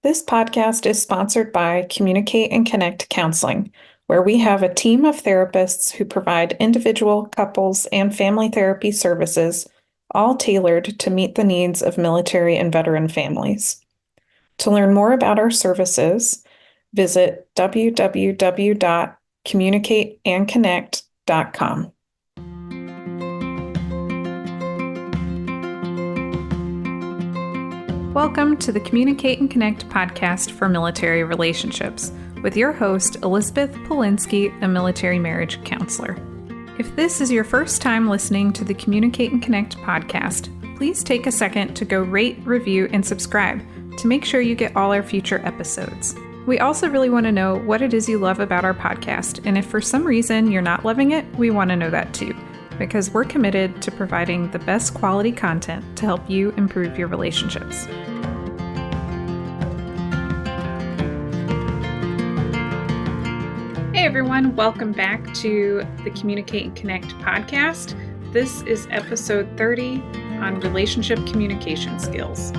This podcast is sponsored by Communicate and Connect Counseling, where we have a team of therapists who provide individual, couples, and family therapy services, all tailored to meet the needs of military and veteran families. To learn more about our services, visit www.communicateandconnect.com. Welcome to the Communicate and Connect podcast for military relationships with your host, Elizabeth Polinsky, a military marriage counselor. If this is your first time listening to the Communicate and Connect podcast, please take a second to go rate, review, and subscribe to make sure you get all our future episodes. We also really want to know what it is you love about our podcast, and if for some reason you're not loving it, we want to know that too, because we're committed to providing the best quality content to help you improve your relationships. Hey everyone, welcome back to the Communicate and Connect podcast. This is episode 30 on relationship communication skills.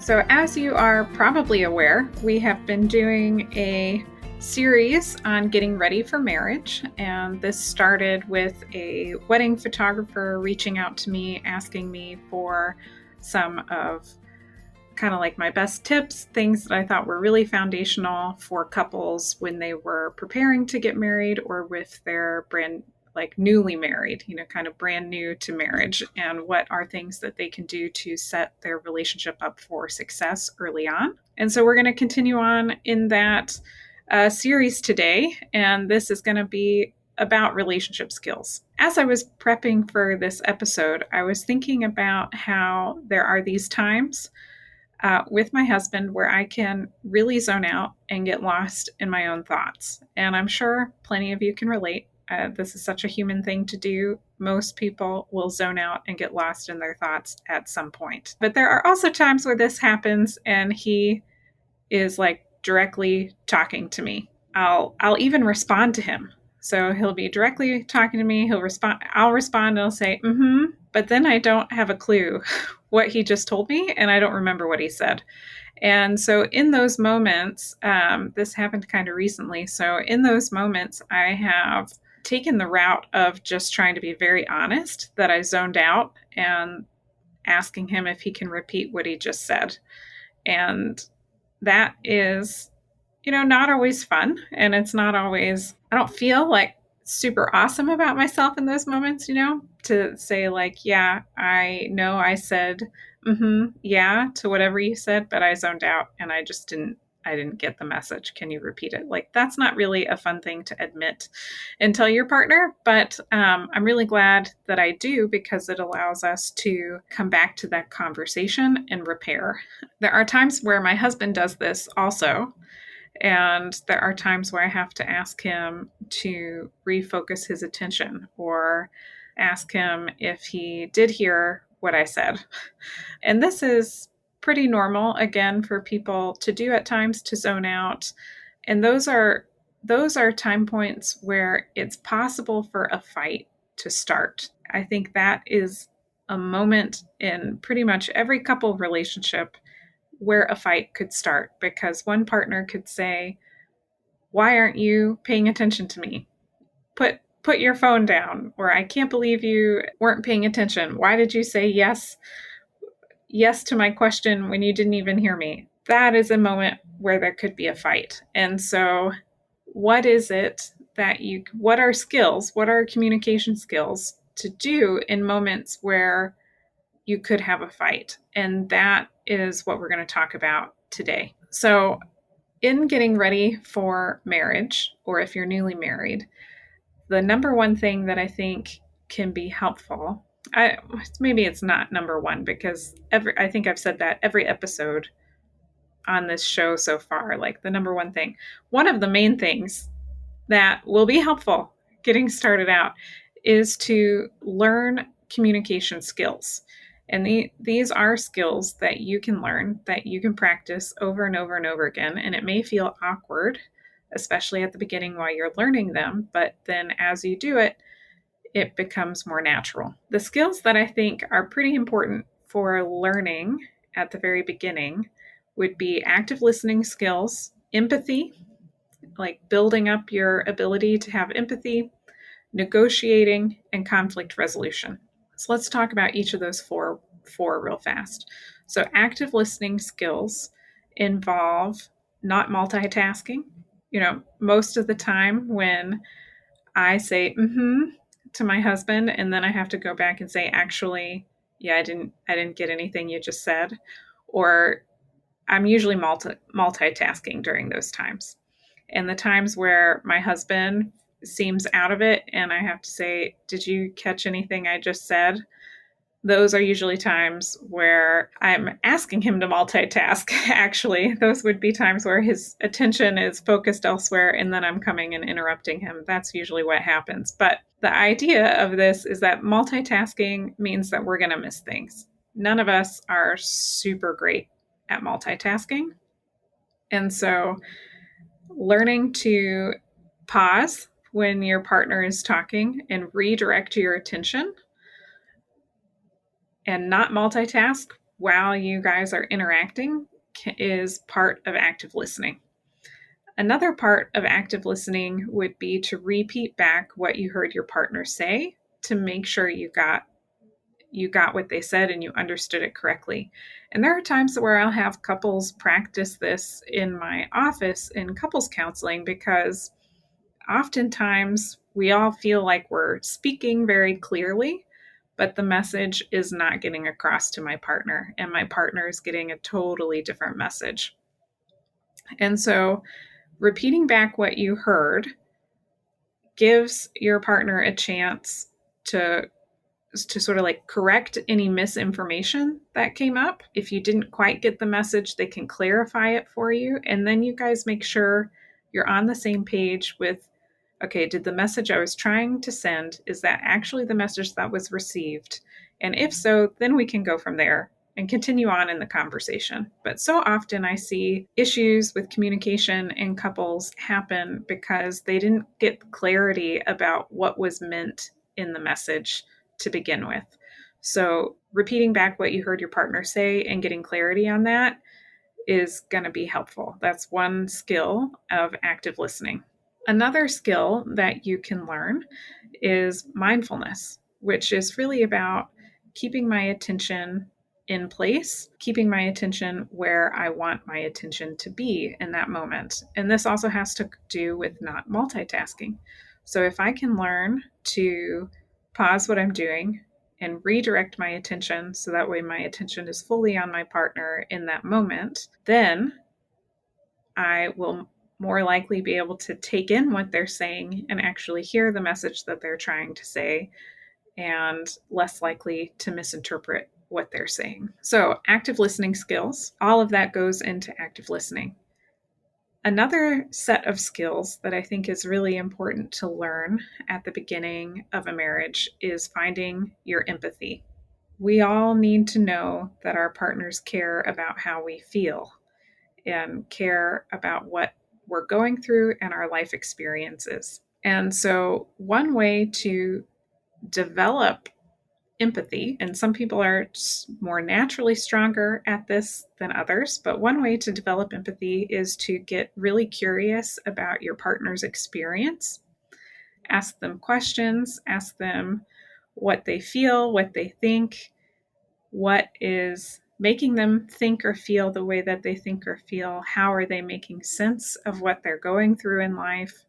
So as you are probably aware, we have been doing a series on getting ready for marriage, and this started with a wedding photographer reaching out to me, asking me for some of kind of like my best tips, things that I thought were really foundational for couples when they were preparing to get married or with their newly married, kind of brand new to marriage, and what are things that they can do to set their relationship up for success early on. And so we're going to continue on in that series today, and this is going to be about relationship skills. As I was prepping for this episode, I was thinking about how there are these times with my husband where I can really zone out and get lost in my own thoughts. And I'm sure plenty of you can relate. This is such a human thing to do. Most people will zone out and get lost in their thoughts at some point. But there are also times where this happens and he is like directly talking to me. I'll even respond to him. So he'll be directly talking to me. I'll respond and I'll say, but then I don't have a clue what he just told me, and I don't remember what he said. And so in those moments, this happened kind of recently. So in those moments, I have taken the route of just trying to be very honest that I zoned out and asking him if he can repeat what he just said. And that is, not always fun. And it's not always, I don't feel like super awesome about myself in those moments, to say like, yeah, I know I said, yeah, to whatever you said, but I zoned out and I didn't get the message. Can you repeat it? Like, that's not really a fun thing to admit and tell your partner, but I'm really glad that I do, because it allows us to come back to that conversation and repair. There are times where my husband does this also, and there are times where I have to ask him to refocus his attention or ask him if he did hear what I said. And this is pretty normal, again, for people to do at times, to zone out. And those are time points where it's possible for a fight to start. I think that is a moment in pretty much every couple relationship where a fight could start, because one partner could say, "Why aren't you paying attention to me? Put your phone down," or "I can't believe you weren't paying attention. Why did you say yes to my question when you didn't even hear me?" That is a moment where there could be a fight. And so what is it what are communication skills to do in moments where you could have a fight? And that is what we're going to talk about today. So in getting ready for marriage, or if you're newly married, the number one thing that I think can be helpful, maybe it's not number one, because I think I've said that every episode on this show so far, like the number one thing, one of the main things that will be helpful getting started out is to learn communication skills. And these are skills that you can learn, that you can practice over and over and over again. And it may feel awkward, especially at the beginning while you're learning them. But then as you do it, it becomes more natural. The skills that I think are pretty important for learning at the very beginning would be active listening skills, empathy, like building up your ability to have empathy, negotiating, and conflict resolution. So let's talk about each of those four real fast. So active listening skills involve not multitasking. Most of the time when I say to my husband and then I have to go back and say, actually, yeah, I didn't get anything you just said, or I'm usually multitasking during those times. And the times where my husband seems out of it and I have to say, did you catch anything I just said? Those are usually times where I'm asking him to multitask. Actually, those would be times where his attention is focused elsewhere and then I'm coming and interrupting him. That's usually what happens. But the idea of this is that multitasking means that we're going to miss things. None of us are super great at multitasking. And so learning to pause when your partner is talking and redirect your attention and not multitask while you guys are interacting is part of active listening. Another part of active listening would be to repeat back what you heard your partner say to make sure you got what they said and you understood it correctly. And there are times where I'll have couples practice this in my office in couples counseling, because oftentimes we all feel like we're speaking very clearly, but the message is not getting across to my partner, and my partner is getting a totally different message. And so repeating back what you heard gives your partner a chance to sort of like correct any misinformation that came up. If you didn't quite get the message, they can clarify it for you. And then you guys make sure you're on the same page with, okay, did the message I was trying to send, is that actually the message that was received? And if so, then we can go from there and continue on in the conversation. But so often I see issues with communication in couples happen because they didn't get clarity about what was meant in the message to begin with. So repeating back what you heard your partner say and getting clarity on that is going to be helpful. That's one skill of active listening. Another skill that you can learn is mindfulness, which is really about keeping my attention in place, keeping my attention where I want my attention to be in that moment. And this also has to do with not multitasking. So if I can learn to pause what I'm doing and redirect my attention so that way my attention is fully on my partner in that moment, then I will more likely be able to take in what they're saying and actually hear the message that they're trying to say, and less likely to misinterpret what they're saying. So, active listening skills, all of that goes into active listening. Another set of skills that I think is really important to learn at the beginning of a marriage is finding your empathy. We all need to know that our partners care about how we feel and care about what we're going through and our life experiences. And so, one way to develop empathy, and some people are more naturally stronger at this than others, but one way to develop empathy is to get really curious about your partner's experience. Ask them questions, ask them what they feel, what they think, what is making them think or feel the way that they think or feel, how are they making sense of what they're going through in life.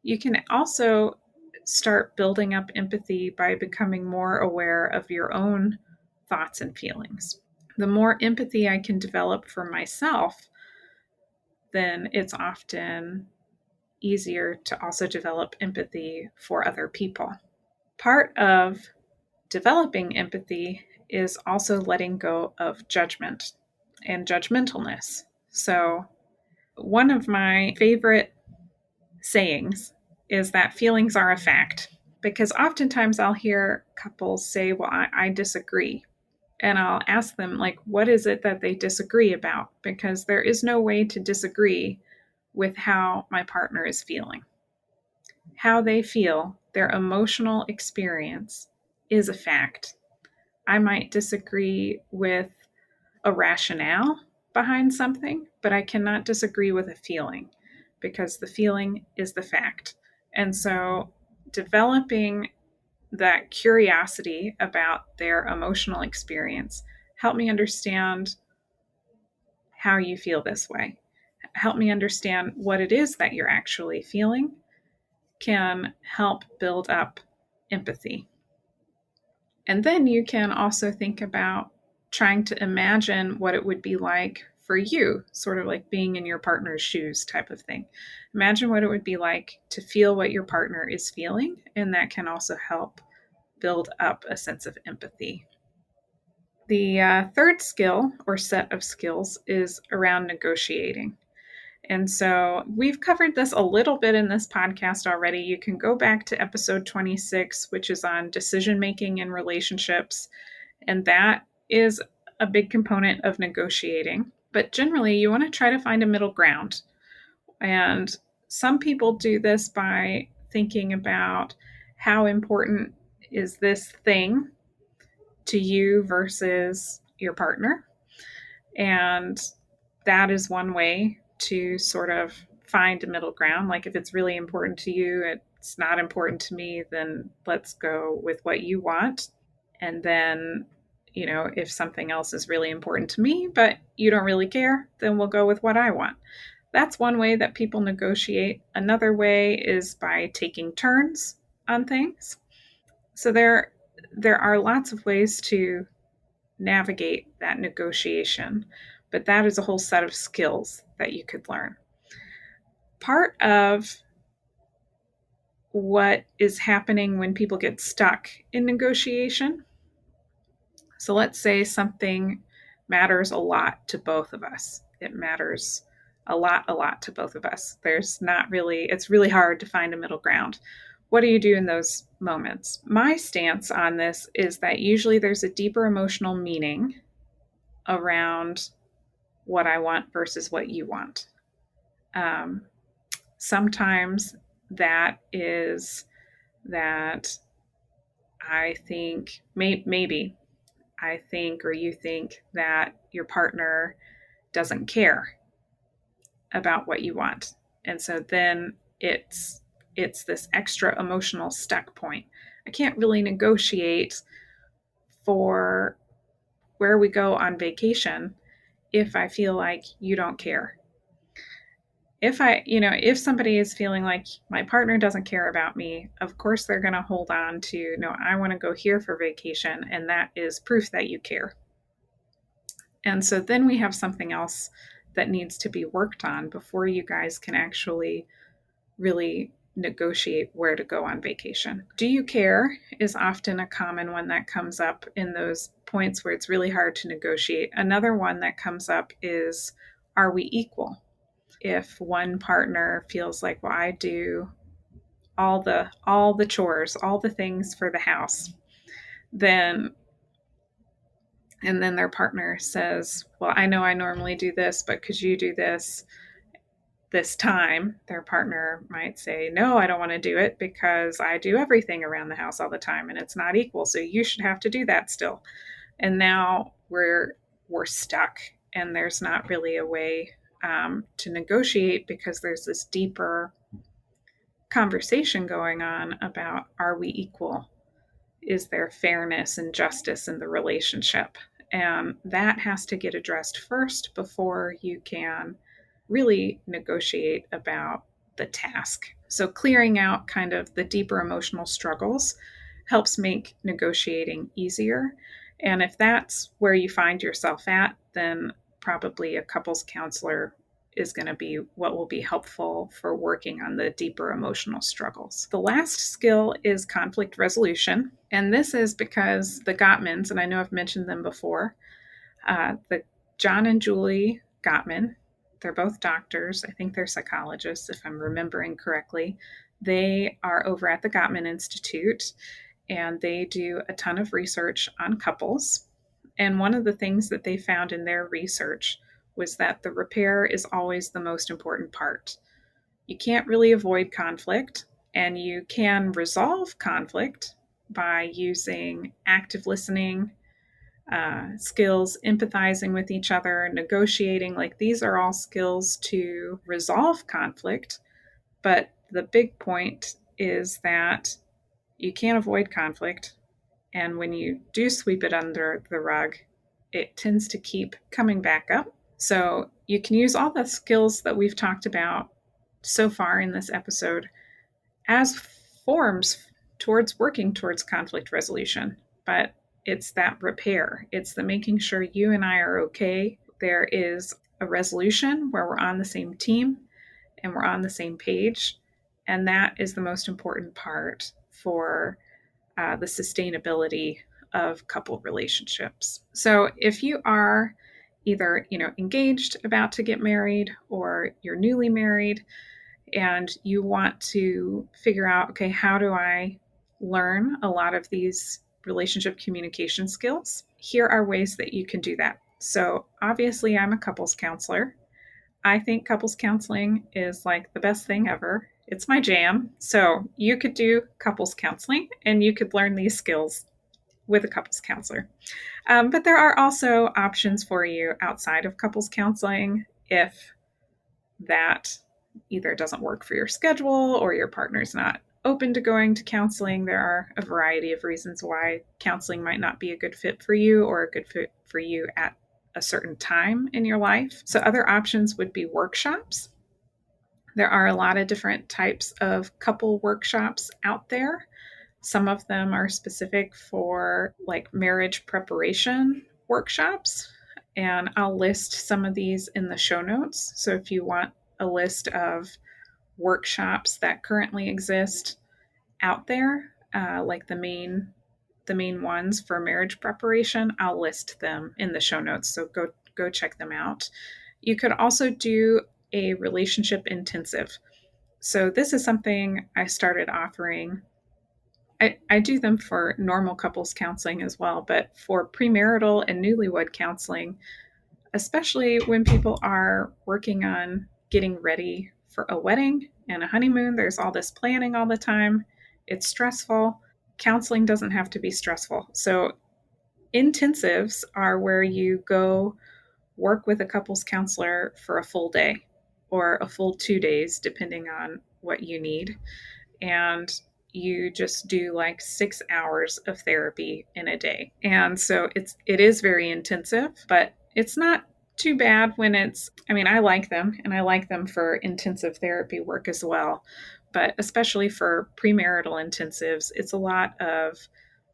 You can also start building up empathy by becoming more aware of your own thoughts and feelings. The more empathy I can develop for myself, then it's often easier to also develop empathy for other people. Part of developing empathy is also letting go of judgment and judgmentalness. So, one of my favorite sayings is that feelings are a fact, because oftentimes I'll hear couples say, well, I disagree. And I'll ask them, like, what is it that they disagree about? Because there is no way to disagree with how my partner is feeling. how they feel, their emotional experience, is a fact. I might disagree with a rationale behind something, but I cannot disagree with a feeling because the feeling is the fact. And so developing that curiosity about their emotional experience help me understand how you feel this way. Help me understand what it is that you're actually feeling can help build up empathy. And then you can also think about trying to imagine what it would be like for you, sort of like being in your partner's shoes type of thing. Imagine what it would be like to feel what your partner is feeling, and that can also help build up a sense of empathy. The third skill or set of skills is around negotiating. And so we've covered this a little bit in this podcast already. You can go back to episode 26, which is on decision making in relationships. And that is a big component of negotiating. But generally, you want to try to find a middle ground. And some people do this by thinking about how important is this thing to you versus your partner. And that is one way to sort of find a middle ground. Like if it's really important to you, it's not important to me, then let's go with what you want. And then, if something else is really important to me, but you don't really care, then we'll go with what I want. That's one way that people negotiate. Another way is by taking turns on things. So there are lots of ways to navigate that negotiation, but that is a whole set of skills that you could learn. Part of what is happening when people get stuck in negotiation, so let's say something matters a lot to both of us. It matters a lot to both of us. It's really hard to find a middle ground. What do you do in those moments? My stance on this is that usually there's a deeper emotional meaning around what I want versus what you want. Sometimes that is that I think maybe I think or you think that your partner doesn't care about what you want. And so then it's this extra emotional stuck point. I can't really negotiate for where we go on vacation if I feel like you don't care. If somebody is feeling like my partner doesn't care about me, of course they're going to hold on to, no, I want to go here for vacation. And that is proof that you care. And so then we have something else that needs to be worked on before you guys can actually really negotiate where to go on vacation. Do you care is often a common one that comes up in those points where it's really hard to negotiate. Another one that comes up is, are we equal? If one partner feels like, well, I do all the chores, all the things for the house, then their partner says, well, I know I normally do this, but could you do this time? Their partner might say, no, I don't want to do it because I do everything around the house all the time and it's not equal. So you should have to do that still. And now we're stuck and there's not really a way to negotiate because there's this deeper conversation going on about, are we equal? Is there fairness and justice in the relationship? And that has to get addressed first before you can really negotiate about the task. So clearing out kind of the deeper emotional struggles helps make negotiating easier. And if that's where you find yourself at, then probably a couples counselor is going to be what will be helpful for working on the deeper emotional struggles. The last skill is conflict resolution. And this is because the Gottmans, and I know I've mentioned them before, the John and Julie Gottman, they're both doctors. I think they're psychologists, if I'm remembering correctly. They are over at the Gottman Institute, and they do a ton of research on couples. And one of the things that they found in their research was that the repair is always the most important part. You can't really avoid conflict. And you can resolve conflict by using active listening skills, empathizing with each other, negotiating. Like, these are all skills to resolve conflict. But the big point is that you can't avoid conflict. And when you do sweep it under the rug, it tends to keep coming back up. So you can use all the skills that we've talked about so far in this episode as forms towards working towards conflict resolution. But it's that repair. It's the making sure you and I are okay. There is a resolution where we're on the same team and we're on the same page. And that is the most important part for the sustainability of couple relationships. So if you are either, engaged, about to get married, or you're newly married, and you want to figure out, okay, how do I learn a lot of these relationship communication skills? Here are ways that you can do that. So obviously, I'm a couples counselor. I think couples counseling is like the best thing ever. It's my jam. So you could do couples counseling and you could learn these skills with a couples counselor. But there are also options for you outside of couples counseling if that either doesn't work for your schedule or your partner's not open to going to counseling. There are a variety of reasons why counseling might not be a good fit for you or a good fit for you at a certain time in your life. So other options would be workshops. There are a lot of different types of couple workshops out there. Some of them are specific for like marriage preparation workshops, and I'll list some of these in the show notes. So if you want a list of workshops that currently exist out there, like the main ones for marriage preparation, I'll list them in the show notes. So go check them out. You could also do a relationship intensive. So this is something I started offering. I do them for normal couples counseling as well, but for premarital and newlywed counseling, especially when people are working on getting ready for a wedding and a honeymoon, there's all this planning all the time. It's stressful. Counseling doesn't have to be stressful. So intensives are where you go work with a couples counselor for a full day or a full 2 days, depending on what you need. And you just do like 6 hours of therapy in a day. And so it is very intensive, but it's not too bad when I like them, and I like them for intensive therapy work as well. But especially for premarital intensives, it's a lot of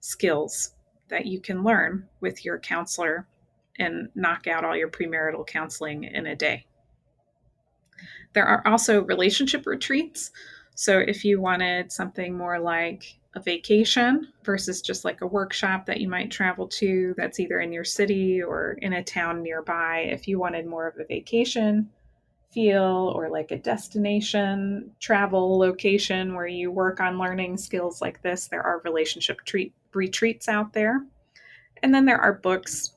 skills that you can learn with your counselor and knock out all your premarital counseling in a day. There are also relationship retreats. So if you wanted something more like a vacation versus just like a workshop that you might travel to that's either in your city or in a town nearby, if you wanted more of a vacation feel or like a destination travel location where you work on learning skills like this, there are relationship retreats out there. And then there are books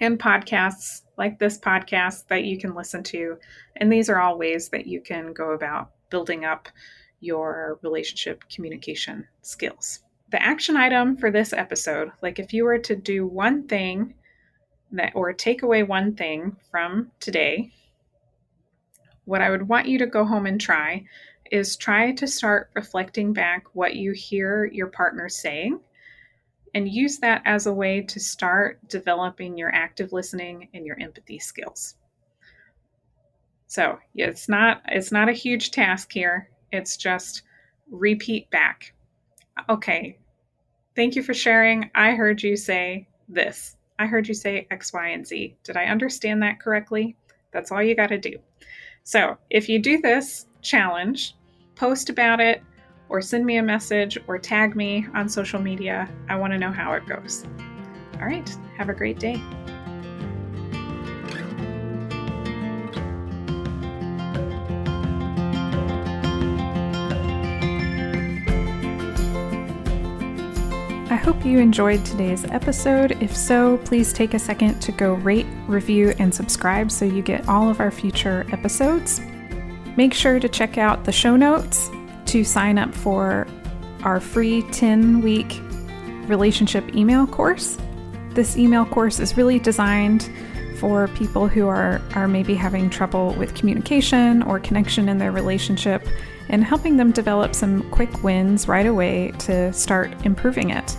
and podcasts like this podcast that you can listen to. And these are all ways that you can go about building up your relationship communication skills. The action item for this episode, like if you were to do one thing or take away one thing from today, what I would want you to go home and try is try to start reflecting back what you hear your partner saying and use that as a way to start developing your active listening and your empathy skills. So it's not a huge task here. It's just repeat back. Okay, thank you for sharing. I heard you say this. I heard you say X, Y, and Z. Did I understand that correctly? That's all you got to do. So if you do this challenge, post about it, or send me a message or tag me on social media. I want to know how it goes. All right, have a great day. I hope you enjoyed today's episode. If so, please take a second to go rate, review, and subscribe so you get all of our future episodes. Make sure to check out the show notes to sign up for our free 10-week relationship email course. This email course is really designed for people who are maybe having trouble with communication or connection in their relationship, and helping them develop some quick wins right away to start improving it.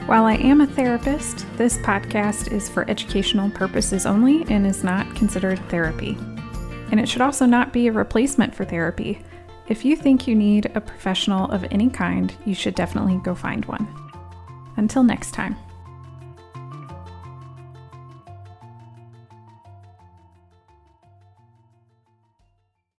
While I am a therapist, this podcast is for educational purposes only and is not considered therapy. And it should also not be a replacement for therapy. If you think you need a professional of any kind, you should definitely go find one. Until next time.